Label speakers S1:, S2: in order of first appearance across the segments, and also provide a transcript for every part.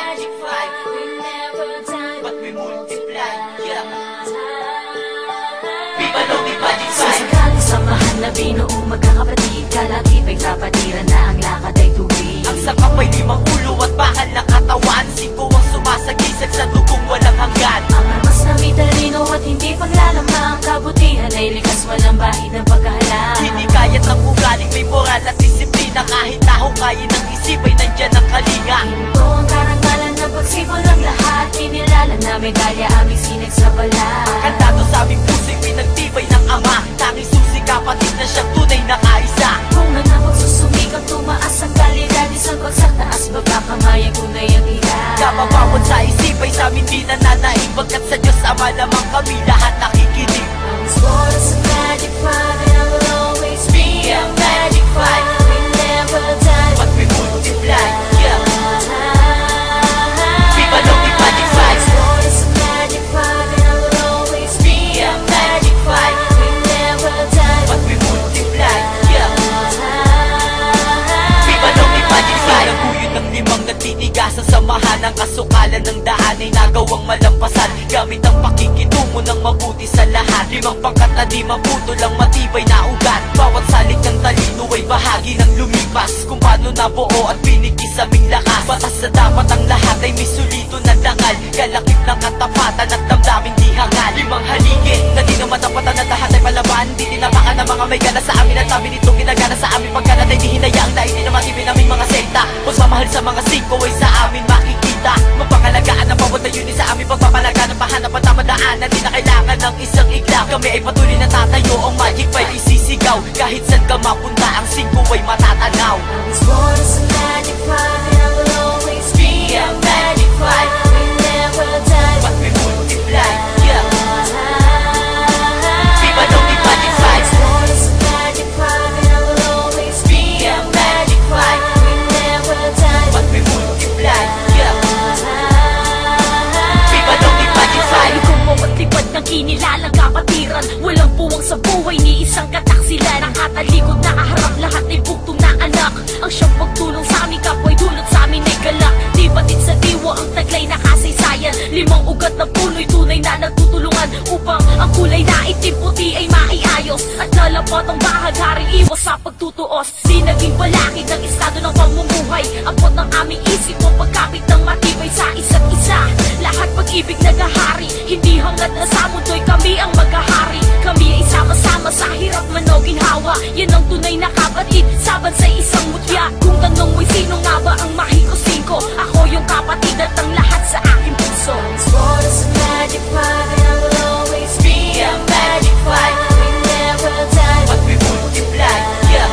S1: magic five. We never die, but we multiply. Yeah. Viva Lomi Magic Five. Sa sakaling samahan na binuong magkakapatid, kalatipay kapatiran na ang lakad ay tuwid. Ang sakap ay 5 ulo at bakal na katawan, 5 ang sumasagisag sa dugong walang hanggan. Ang armas na may talino at hindi panglalamang, kabutihan ay likas walang bahid ng pagkahalang. Hindi kayat ng ugaling may moral at disiplina, kahit taho kaya ng isip ay nandyan ang kalinga. Ito ang karangalan na pagsipol ng lahat, kinilala na medalya aming sinag sa balat. Ang kantado sa aming puso'y pinagtibay ng ama, tanging susi kapatid na siyang tunay na kaisa. Kung nga na pagsusumikap tumaas ang kalidad, isang bagsak taas baba kamay ang tunay ang hirap. Kapabawat sa isip ay sa amin di nananaig, bagkat sa Diyos Ama lamang kami lahat nakikinig. I was born as a magic five and I will always be a magic five. We never die, but we multiply. Yeah. Viva Lomi Magic Five. I was born as a magic five and I will always be a magic five. We never die, but we multiply. Yeah. Viva Lomi Magic Five. Naguyod ng 5 natitigasan, samahan ang kasukalan ng daan ay nagawang malampasan, gamit ang pakikitungo ng mabuti sa lahat. 5 pangkat na di mabuto lang matibay na ugat, bawat salik ng talino ay bahagi ng lumipas, kung paano nabuo at pinikis aming lakas. Batas na dapat ang lahat ay may sulito na dangal, kalakip ng katapatan at damdaming di hangal. 5 haligi na di naman tapatan at lahat ay palaban, di tinapakan ng mga may gana sa amin at amin itong ginagana sa amin. Pagkalat ay di hinayang dahil di naman ibig naming mga sekta, pagmamahal sa mga singko ay sa amin makikita. Mapangalagaan ang bawat na yun sa amin, pagpapalaga ng pahanap at tamadaan na di na kailangan ng isang igla. Kami ay patuloy na tatayo, ang magic five isisigaw, kahit saan ka mapunta ang singko ay matatanaw. I was born as a magic five and I will always be a magic five. We never die, but we multiply. Yeah. Viva Lomi Magic Five. I was born as a magic five and I will always be a magic five. We never die, but we multiply. Yeah. Viva Lomi Magic Five. Kung mawatipad ng kinilalang kapatiran, walang puwang sa buhay ni isang kataksilan. Nakatalikod na kaharap lahat ay bugtong na anak, ang siyang pagtulong sa aming kapwa'y dulot sa amin ay galak. Di batid sa diwa ang taglay na kasaysayan, 5 ugat na puno'y tunay na nagtutulungan, upang ang kulay na itim puti ay maiayos, at lalapat ang bahagharing iwas sa pagtutuos. Di naging balakid ng estado ng pamumuhay, abot ng aming isip o pagkapit ng matibay sa isa't isa. Lahat pag-ibig nagahari, hindi hangad na sa mundo'y kami ang maghahari. Kami ay sama-sama sa hirap man o ginhawa, yan ang tunay na kapatid, saban sa isang mutya. Kung tanong mo'y sino nga ba ang mahikusin ko, ako yung kapatid at ang lahat sa aking puso. I was born as a magic five and I will always be a magic five. We never die, but we multiply. Yeah.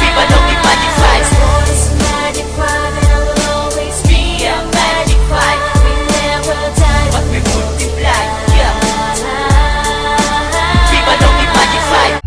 S1: Viva Lomi Magic Five. I was born as a magic five and I will always be a magic five. We never die, but we multiply. Yeah. Viva Lomi Magic Five.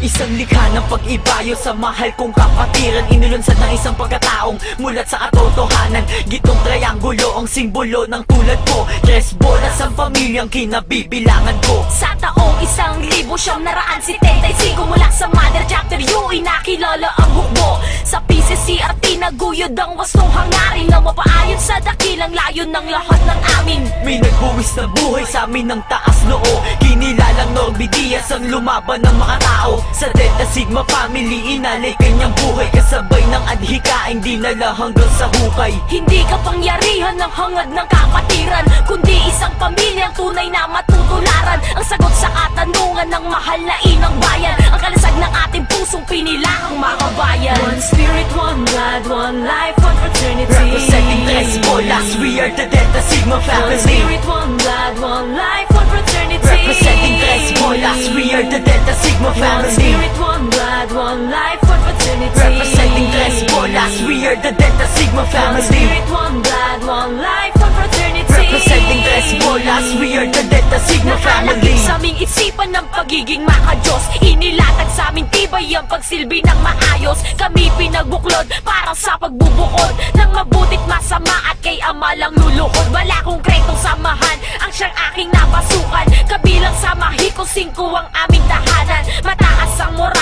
S1: Isang likha ng pag-ibayo sa mahal kong kapatiran, inulunsad ng isang pagkataong mulat sa katotohanan. Gitong triangulo ang simbolo ng tulad ko, 3 bolas ang pamilyang kinabibilangan ko. Sa taong 1975 mula sa Mother Chapter U, inakilala ang hukbo. Sa PCCRT naguyod ang wastong hangarin na mapaayon sa dakilang layon ng lahat ng amin. May nagbuwis na buhay sa amin ng taas noo, kinilalang Norby Diaz ang lumaban ng mga tao. Sa Delta Sigma family, inalay kanyang buhay, kasabay ng adhikaing dinala hanggang sa hukay. Hindi kapangyarihan ng hangad ng kapatiran, kundi isang pamilyang tunay na matutularan. Ang sagot sa katanungan ng mahal na inang bayan, ang kalasag ng ating pusong pinilahang makabayan. One spirit, one blood, one life, one fraternity. Representing Tres Bolas, we are the Delta Sigma family. One spirit, one blood, one life, one fraternity. Representing Tres Bolas, we are the Delta Sigma family. One spirit, one blood, one life, one fraternity. Representing Tres Bolas, we are the Delta Sigma family. One spirit, one blood, one life, one fraternity. Representing Tres Bolas, we are the Delta Sigma family. Nakalakip sa aming isipan ng pagiging makajos, inilatag sa aming tibay ang pagsilbi ng maayos. Kami pinagbuklod para sa pagbubukod ng mabutit masama, at kay Ama lang luluhod. Wala konkretong samahan ang siyang aking napasukan, kabilang sa mahiko 5 ang aming tahanan. Mataas ang moral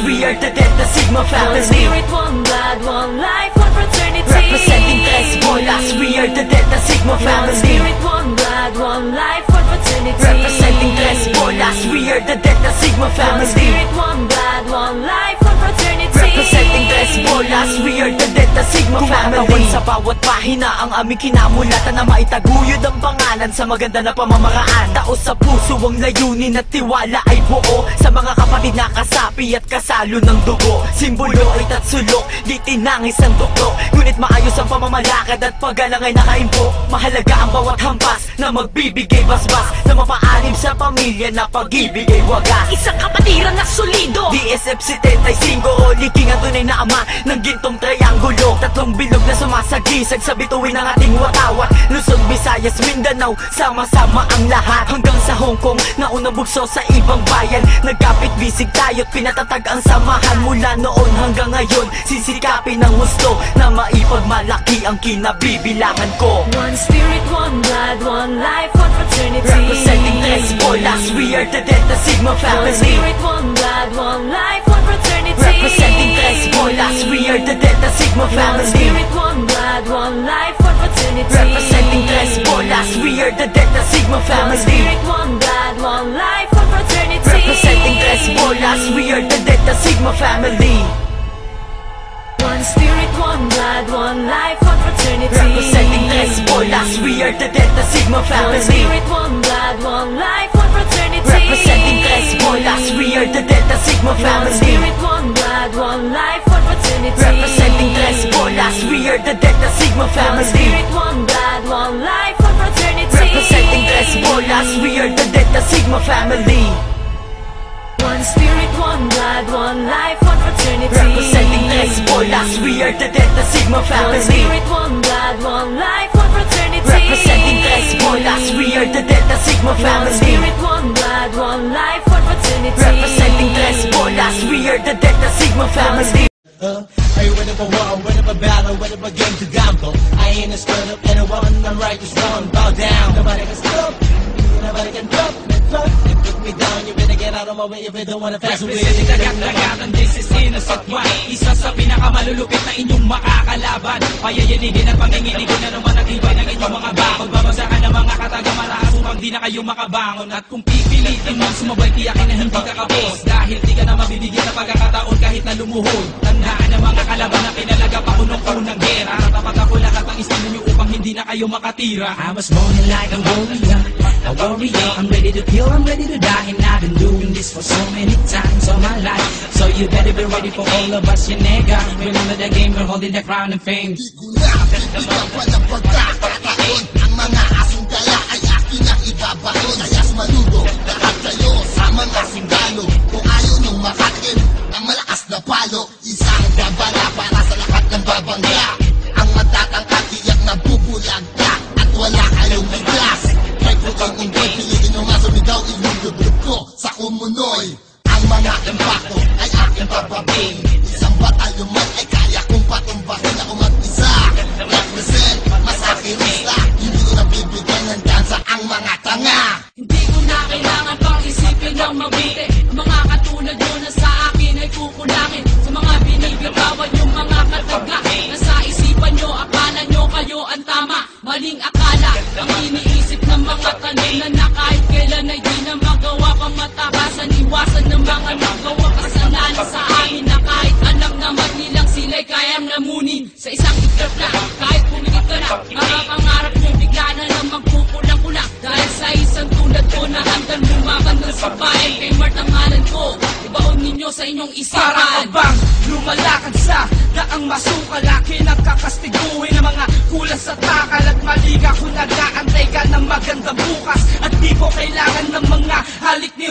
S1: we are the Delta Sigma family. One spirit, one blood, one life, one fraternity. Representing Tres Bolas, we are the Delta Sigma family. One spirit, one blood, one life, one fraternity. Representing Tres Bolas, we are the Delta Sigma family. One spirit, one blood, one life, one fraternity. Representing Tres Bolas, we are the Delta Sigma family. Sa bawat pahina ang aming kinamulatan na maitaguyod ang pangalan sa maganda na pamamaraan. Taos sa puso ang layunin at tiwala ay buo sa mga kapatid na kasapi at kasalo ng dugo. Simbolo ay tatsulok, di tinangis ang tuktok, ngunit maayos ang pamamalakad at paggalang ay nakaimpok. Mahalaga ang bawat hampas na magbibigay basbas na mapaalim sa pamilya na pag-ibig ay wagas. Isang kapatiran na solido, DSF 75, liking ang tunay na ama ng gintong triangulo. Tatlong bilog na sumasagisag sa bituin ng ating watawat. Luzon, Visayas, Mindanao, sama-sama ang lahat. Hanggang sa Hong Kong, naunang bugso sa ibang bayan. Nagkapit-bisig tayo't pinatatag ang samahan. Mula noon hanggang ngayon, sisikapin ang gusto na maipagmalaki ang kinabibilangan ko. One spirit, one blood, one life, one fraternity. Representing Tres Bolas, we are the Delta Sigma family. One spirit, one blood, one life, one fraternity. Representing Tres Bolas, we are the Delta Sigma family. One spirit, one blood, one life, one fraternity. Representing Tres Bolas, we are the Delta Sigma family. One spirit, one blood, one life, one fraternity. Representing Tres Bolas, we are the Delta Sigma family. One spirit, one blood, one life, one fraternity. Representing Tres Bolas, we are the Delta Sigma family. One spirit, one blood, one life, one fraternity. Representing Tres Bolas, we are the Delta Sigma family. One spirit, one blood, one life, one fraternity. Representing Tres Bolas, we are the Delta Sigma family. One spirit, one blood, one life, one fraternity. Representing Tres Bolas, we are the Delta Sigma family. One spirit, one blood, one life, one fraternity. Representing Tres Bolas, we are the Delta Sigma family. One spirit, one blood, one life, one fraternity. Representing Tres Bolas, we are the Delta Sigma family. One spirit, one blood, one life, one fraternity. Representing Tres Bolas, we are the Delta Sigma family.
S2: Are you ready for war, ready for battle, ready for game to gamble? I ain't a scared of anyone, I'm right, just wrong, bow down. Nobody can stop, nobody can drop, and put me down. You better get out of my way if you don't wanna pass away.
S3: Dagat-dagatan, this is Innocent One. Isa sa pinakamalulupit na inyong makakalaban. Payayanigin at pangingiligan na naman ang ibay ng inyong mga bakod. Babagsakan ng mga kataga-malakas upang di na kayo makabangon. At kung pipilitin mong sumabay, tiyakin na hindi ka kapos. Dahil di ka na mabibigyan ng pagkakataon kahit na lumuhod. Tandaan ng mga kalaban na pinalaga pa unong-unang gera. Tapat ako lahat ng istilo nyo upang hindi na kayo makatira.
S4: I was born like a warrior, I'm ready to kill, I'm ready to die. And I've been doing this for so many times all my life. So you better be ready for all of us, you nigga. Remember the game, we're holding the crown and fame.
S5: Di ko na bibigyan pa ng pagkakataon. Ang mga asong dala ay akin ang ibabaon. Kayas manudo, lahat kayo sa mga sundalo. Kung ayaw nung makakin ang malakas na palo, isang babala para sa lahat ng babangga. Ang matatangkad tiyak na bubulag ka at wala kayong biglas. Kay putang unggoy, piliin nyo nga sumigaw, ilulubog ko sa kumunoy. Ang mga impacto ay aking bababing. Isang batalyon man ay kaya kong patumbahin ako mag-isa. Represent, masakirista, hindi ko nabibigyan ng dansa ang mga tanga.
S6: Hindi ko na kailangan pang isipin ng mabuti. Mga katulad nyo na sa akin ay kukulangin. Sa mga binibitawan yung mga katagla. Nasa isipan nyo, akala nyo kayo ang tama. Maling akala, ang iniisip ng mga kanila na kahit kailan ay di na magawa pang matakasan. Iwasan ng mga nagawa kasalanan sa amin na kahit alam naman nilang sila'y kayang namunin. Sa isang itrap na, kahit pumigit ka na, mga pangarap nyo bigla na namang kukulang-kulang. Dahil sa isang tulad ko na handang lumaban ng sabayan. Kay Mart ang ngalan ko, ibaon ninyo sa inyong isipan.
S3: Para ka bang lumalakad sa daang masukal, akin ang kakastiguin ng mga kulang sa takal. At maliga kung nag-aantay ka ng magandang bukas. At di ko kailangan ng mga halik ni